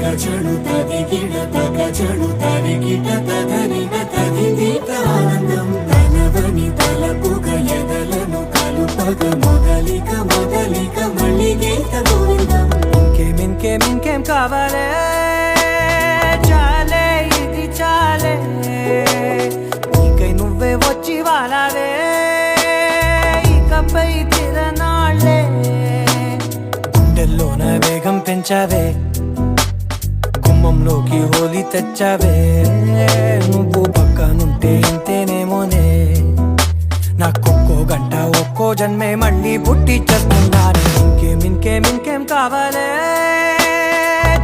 తగచడు తదిగిడ తగచడు తరిగిట తదరిన తదిదీత ఆనందం తనవని తలపుగ ఎదలను కలుపగ మొదలిక మొదలిక మళ్ళీ గీత గోవిందం ఇంకేం కావాలే చాలే ఇది చాలే నీకై నువ్వే వచ్చి వాలావే ఇకపై తిరనాళ్ళే గుండెల్లోన వేగం పెంచావే గుమ్మంలోకి హోలీ తెచ్చావే నువ్వు పక్కనుంటే ఇంతేనేమోనే నాకొక్కో గంట ఒక్కో జన్మే మళ్ళీ పుట్టి చేస్తున్నాను ఇంకేం కావాలే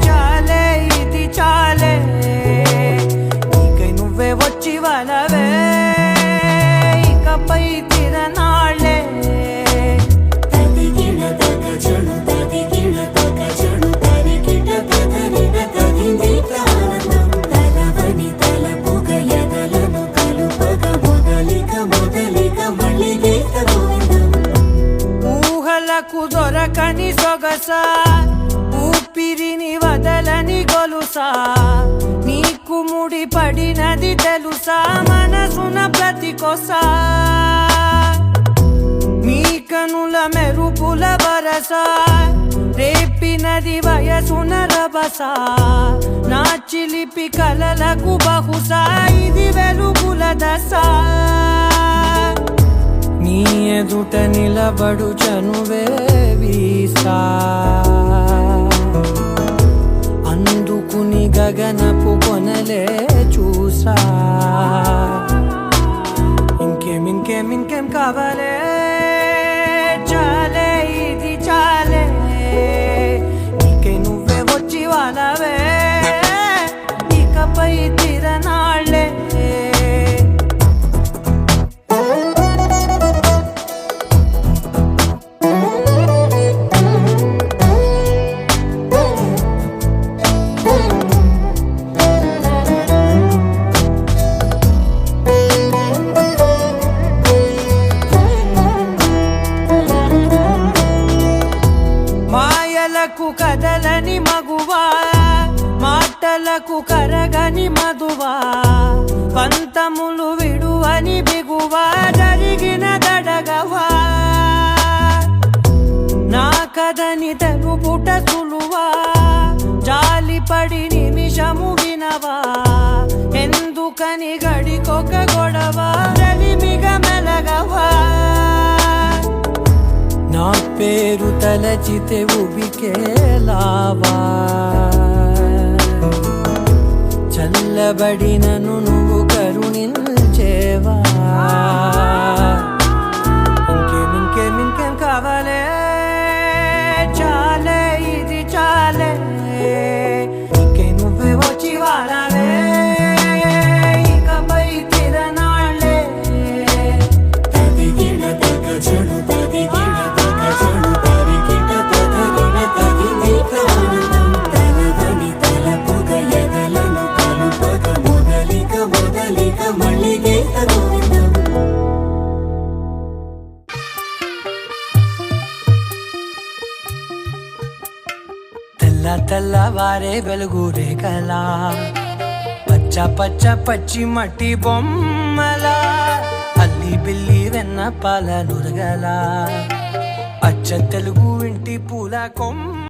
చాలే ఇది చాలే నీకై నువ్వే వచ్చి వాలవే ఇకపై తిరనాళ్ళే తదిగిడ తగచడు తదిగిడ తగచడు తరిగిట తదరిన తదిదీత ఆనందం తనవని తలపుగ ఎదలను కలుపగ మొదలిక మొదలిక మళ్ళీ గీత గోవిందం ఊహలకు దొరకని సొగసా ఊపిరిని వదలని గొలుసా నీకు ముడి పడినది తెలుసా మనసున ప్రతి కొసా నీ కనుల మెరుపుల వరసా రేపినది వయసున రభసా నా చిలిపి కలలకు బహుశా ఇది వెలుగుల దశ నీ ఎదుట నిలబడు చనువే వీసా అందుకుని గగనపు కొనలే చూసా ఇంకేం కావాలే చాలే ఇది చాలే నీకై నువ్వే వచ్చి వాలవే ఇకపై తిరనాళ్ళే మాయలకు కదలని మగువా మాటలకు కరగని మధువా పంతములు విడువని బిగువా జరిగిన దడగవా నా కదని తెలుపుట సులువా జాలిపడి నిమిషము వినవా ఎందుకని గడికొక గొడవ రలిమిగ మెలగవా నా పేరు తలచితే ఉబికేలావా చల్లబడినను నువ్వు కరుణించేవా ఇంకేం కావాలే చాలే ఇది చాలే నీకై నువ్వే వచ్చి వాలవే ఇకపై తిరనాళ్ళే తదిగిడ తగచడు తదిగిడ తగచడు తరిగిట తదరిన తదిదీత ఆనందం తనవని తలపుగ ఎదలను కలుపగ మొదలిక మొదలిక మళ్ళీ గీత గోవిందం తెల్లవారే వెలుగు రేఖలా పచ్చ పచ్చి మట్టి బొమ్మలా అల్లి బిల్లి వెన్న పాల నురగలా అచ్చ తెలుగు ఇంటి పూల కొమ్మ